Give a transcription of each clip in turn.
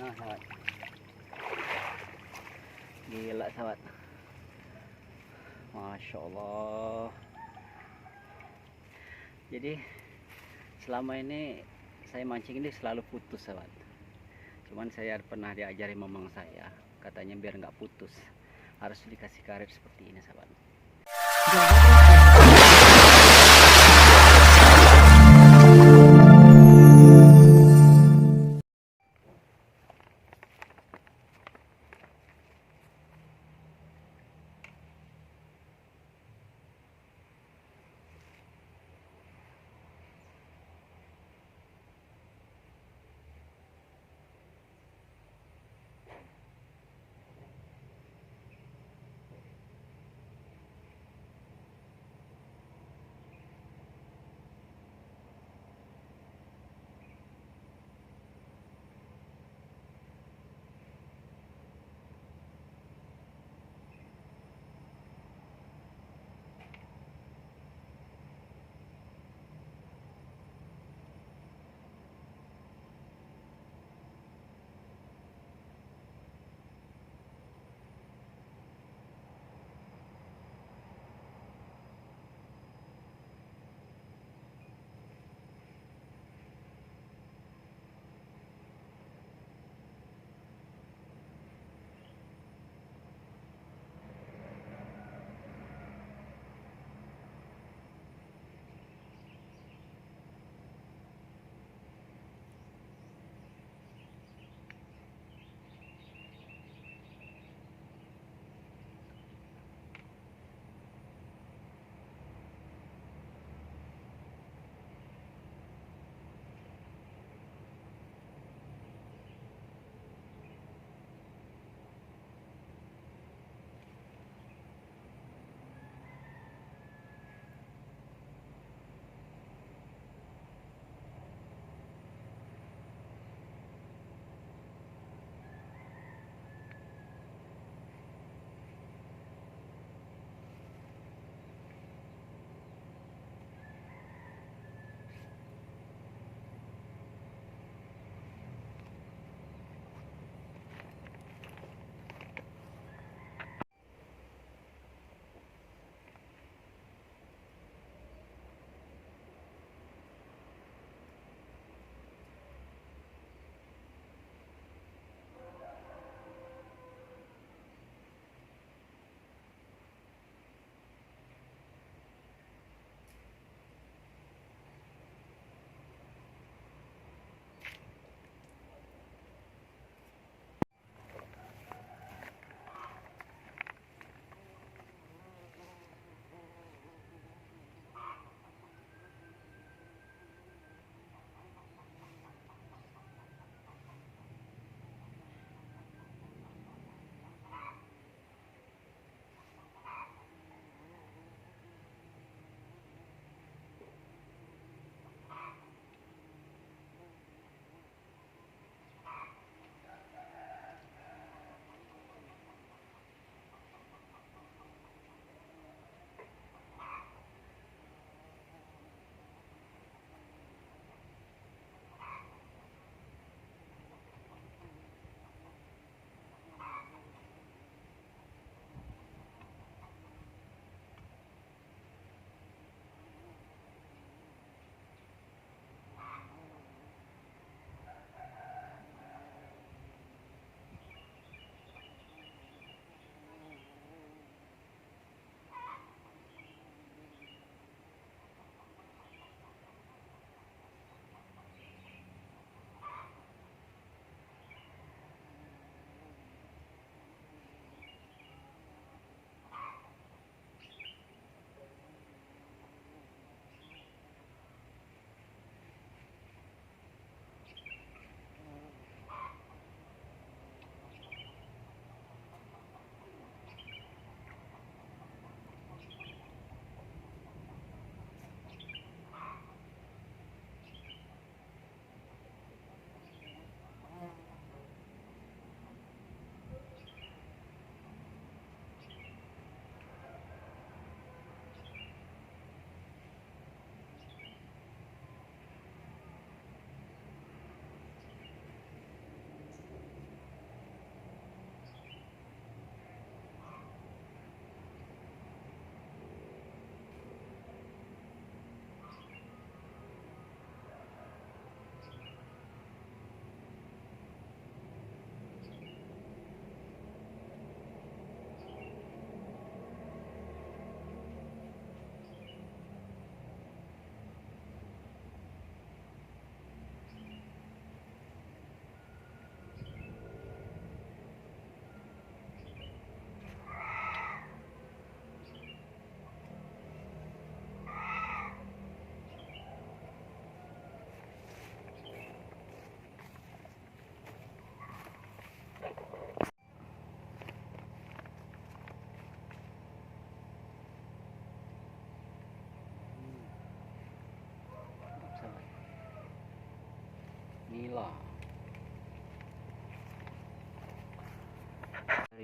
Nah, sahabat. Gila, sahabat. Masya Allah. Jadi selama ini saya mancing ini selalu putus, sahabat. Cuman saya pernah diajari mamang saya, katanya biar nggak putus harus dikasih karet seperti ini, sahabat.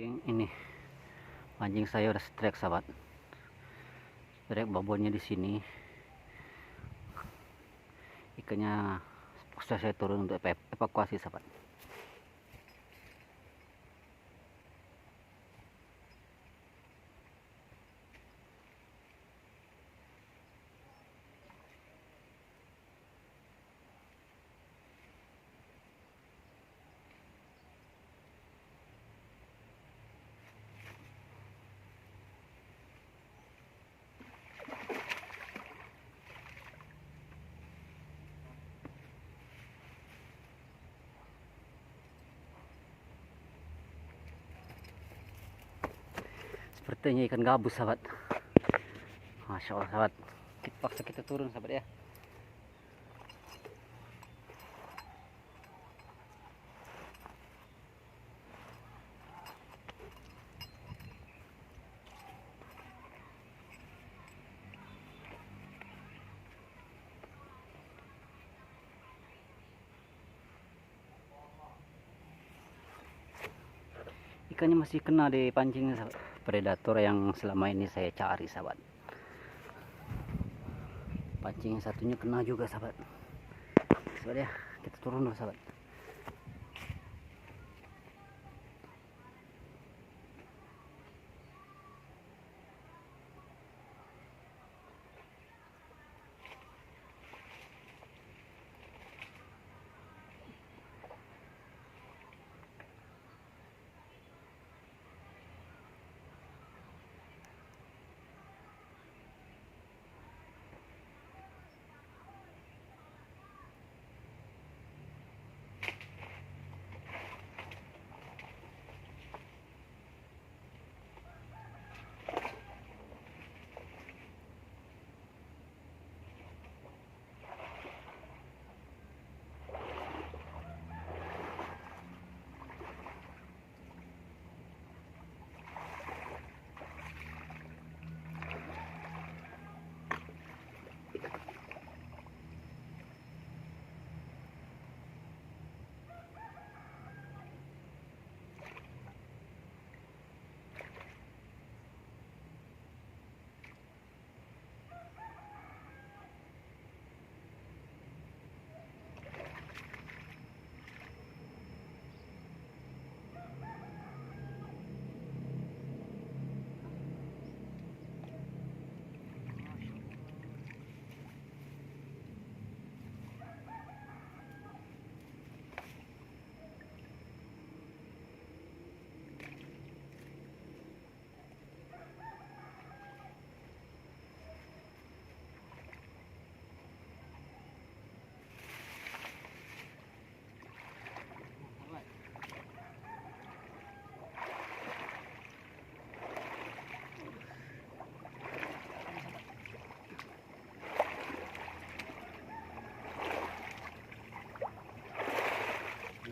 Ini anjing saya udah strike sahabat, strike babonnya di sini. Ikannya sudah saya turun untuk evakuasi sahabat. Sepertinya ikan gabus sahabat. Masya Allah sahabat, paksa kita turun sahabat ya. Ikannya masih kena di pancingnya sahabat. Predator yang selama ini saya cari sahabat. Pancing satunya kena juga sahabat. Sahabat ya, kita turun dulu sahabat.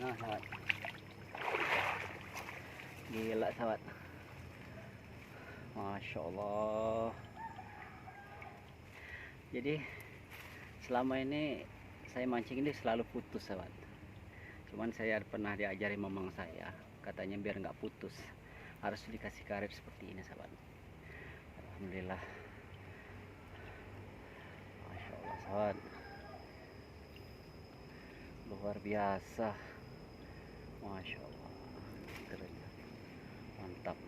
Nah sahabat, gila sahabat, Masya Allah. Jadi selama ini saya mancing ini selalu putus sahabat. Cuman saya pernah diajari mamang saya, katanya biar nggak putus harus dikasih karet seperti ini sahabat. Alhamdulillah, Masya Allah sahabat, luar biasa. Masya Allah, keren, mantap.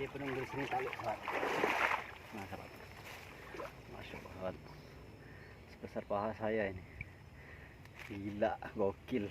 Dia penunggu di sini tali sahabat. Nah sahabat, Masya Allah sahabat, sebesar paha saya ini, gila, gokil.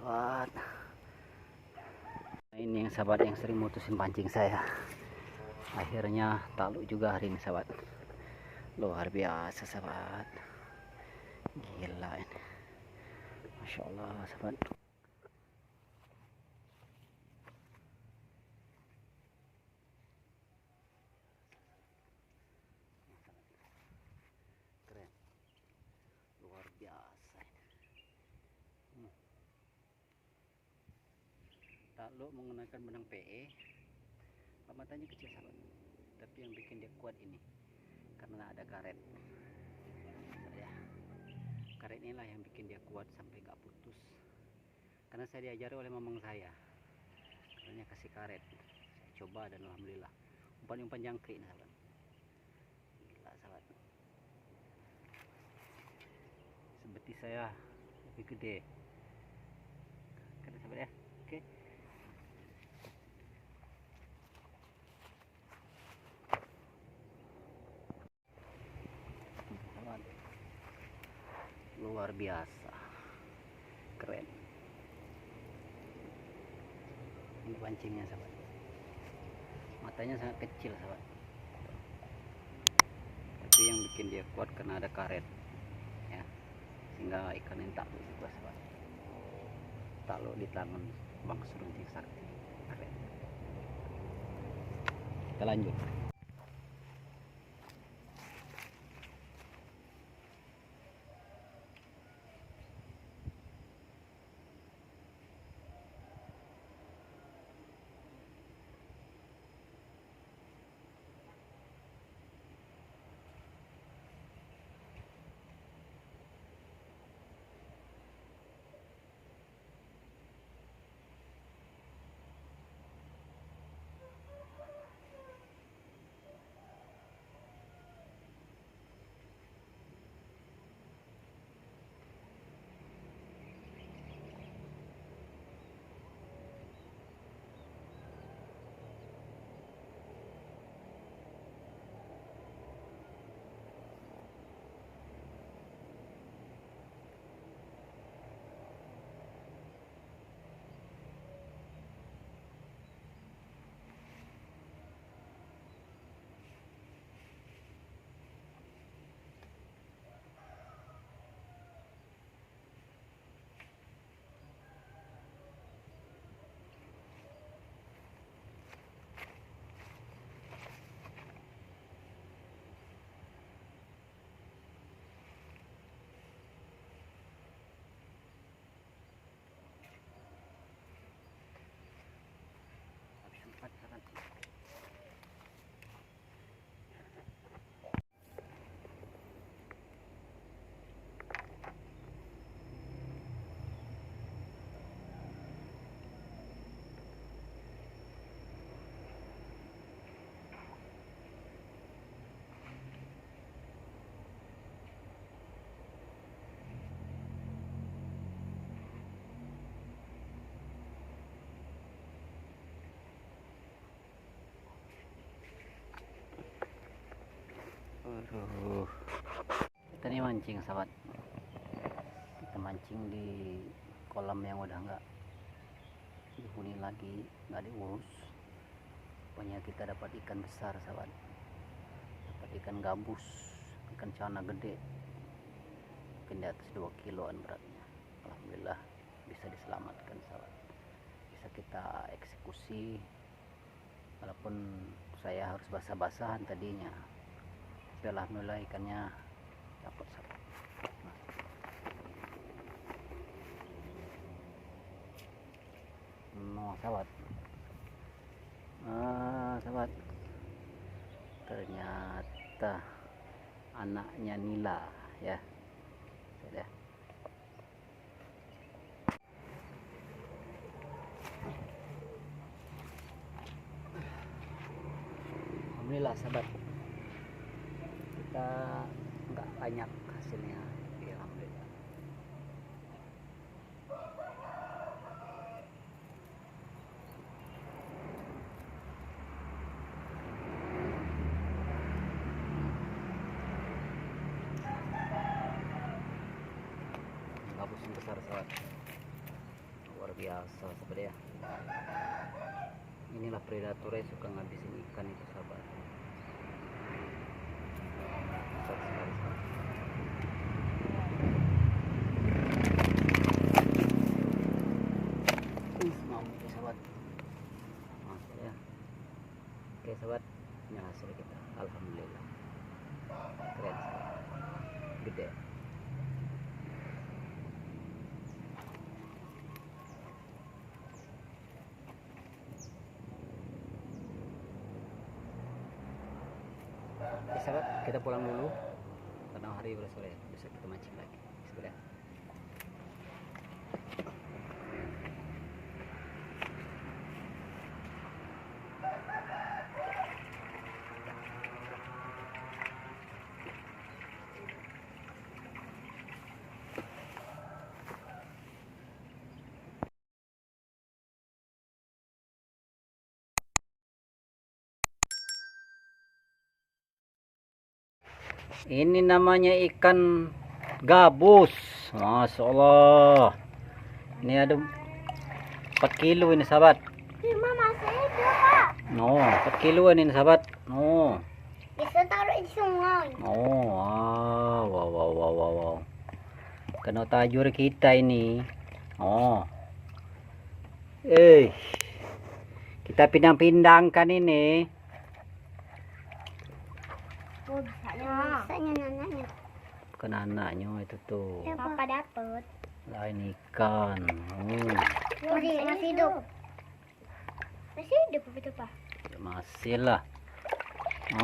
sahabat. Nah, ini yang sahabat yang sering mutusin pancing saya. Akhirnya takluk juga hari ini sahabat. Luar biasa sahabat. Gila ini. Masya Allah sahabat. Keren. Luar biasa ini. Takluk menggunakan benang PE. Matanya kecil sahabat. Tapi yang bikin dia kuat ini karena ada karet. Ya. Karet inilah yang bikin dia kuat sampai gak putus. Karena saya diajari oleh mamang saya. Katanya kasih karet. Saya coba dan alhamdulillah. Umpan-umpan jangkrik nih sahabat. Gila sahabat. Seperti saya lebih gede. Kan sahabat ya. Oke. Luar biasa, keren. Ini pancingnya sahabat, matanya sangat kecil sahabat, tapi yang bikin dia kuat karena ada karet ya, sehingga ikan ini takluk juga sahabat, takluk di tangan Bang Serunting Sakti. Keren. Kita lanjut. Kita nih mancing sahabat, kita mancing di kolam yang udah nggak dihuni lagi, nggak diurus. Pokoknya kita dapat ikan besar sahabat, dapat ikan gabus, ikan cana gede, mungkin di atas 2 kiloan beratnya. Alhamdulillah bisa diselamatkan sahabat, bisa kita eksekusi walaupun saya harus basah-basahan tadinya. Alhamdulillah ikannya dapat sahabat. Sahabat, sahabat, ternyata anaknya nila ya. Sudah. Alhamdulillah sahabat, kita nggak banyak hasilnya ya, alhamdulillah. Gabus yang besar sahabat. luar biasa sahabat ya. Inilah predatornya, suka ngabisin ikan itu sahabat. Besar sekali sahabat. Mau itu sahabat. Masuk ya. Oke sahabat, ini hasil kita, alhamdulillah keren sahabat, gede. Oke sahabat, kita pulang dulu karena hari udah sore, besok kita mancing lagi. Sudah. Ini namanya ikan gabus, masya Allah. Ini ada 4 kilo ini sahabat. No, 4 kilo ini sahabat. No. Bisa taruh di sungai. Oh, wow. Kena tajur kita ini. Oh. Kita pindang-pindangkan ini. Oh, bisanya nananya. Bukan anaknya itu tuh. Papa dapet. Lain ikan. Masih hidup. Masih hidup itu Pak. Ya, masih lah.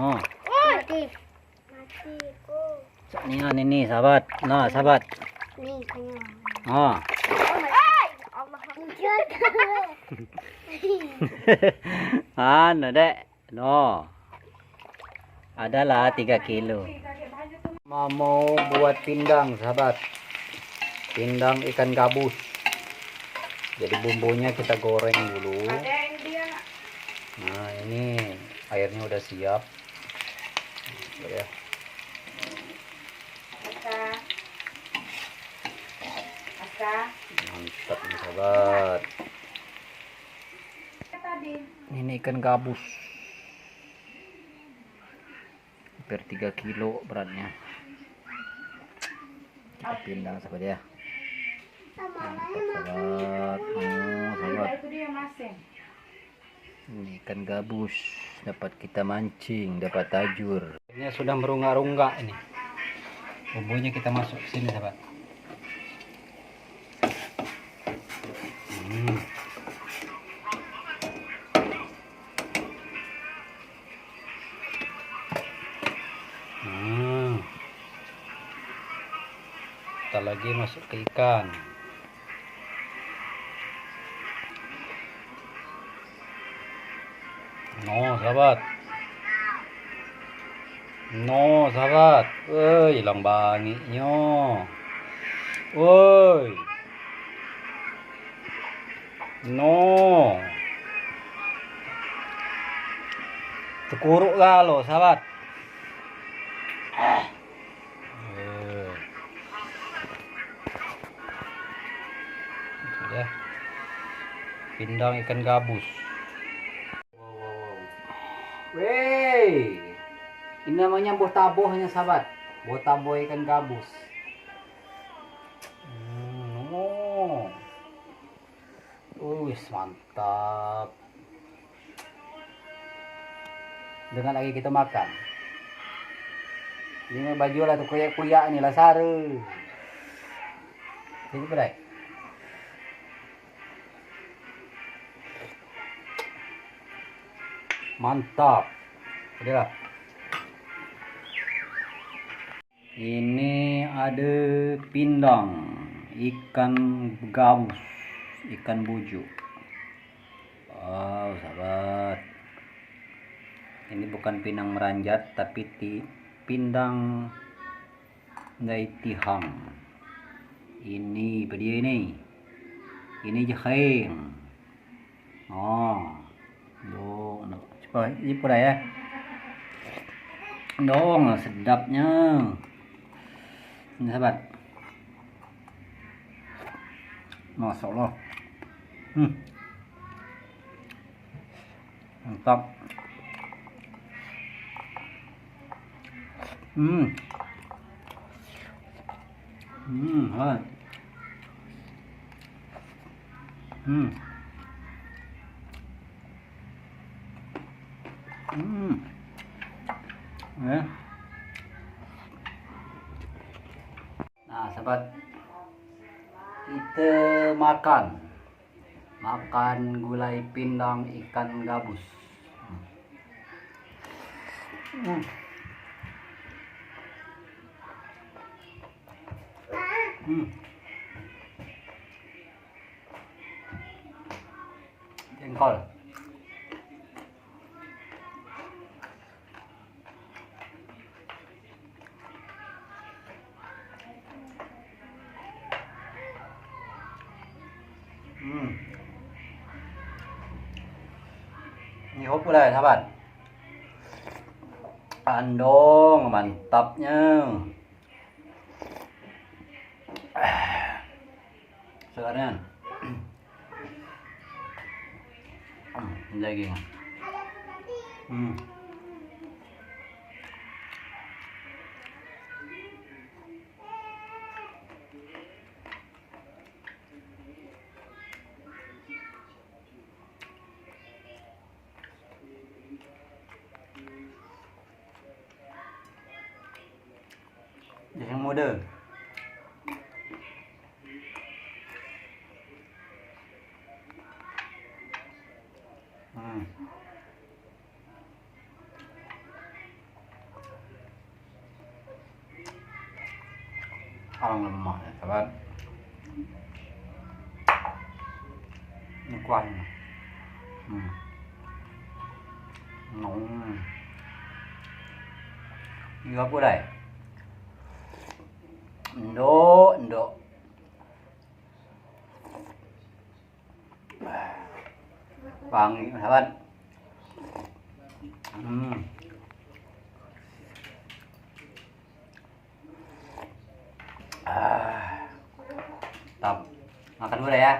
Oh. Mati. Ini sahabat. Nah, sahabat. Nih, kayaknya. Oh. Allah menjat. Ano dek? No. Adalah 3 kilo. Mau buat pindang sahabat. Pindang ikan gabus. Jadi bumbunya kita goreng dulu. Nah, ini airnya udah siap. Ya. Mantap nih sahabat. Ini ikan gabus. Hampir 3 kilo beratnya. Kita pindang sahabat ya. Mantap sahabat. Sahabat. Ini ikan gabus dapat kita mancing, dapat tajur. Ini sudah merunggak-runggak ini. Bumbunya kita masuk ke sini sahabat. Kita lagi masuk ke ikan. No sahabat. Hilang banginya. No. Terkuruk lah lo sahabat. Sudah. Pindang ikan gabus. Wey, ini namanya buah tabohnya sahabat. Buah taboh ikan gabus. Mantap. Dengan lagi kita makan. Ini baju lah tuh kuyak-kuyak nih lah sare. Ini berai. Mantap. Udah. Ini ada pindang ikan gabus, ikan bujuk. Wow sahabat, ini bukan pindang meranjat tapi pindang ngaitihang. Ini dia ini jaheng. Coba ini pura ya. Dong, sedapnya. Ini sahabat. Masya Allah. Mantap. Hai. Ya. Nah, sahabat, kita makan gulai pindang ikan gabus. Jengkol. Ini hop boleh sahabat. Andong mantapnya. Sekarang daging. Yang muda. Alang lemak ya sahabat. Ini kuahnya. Ini apa dah? Endok. Wangi sahabat. Mantap. Makan dulu ya.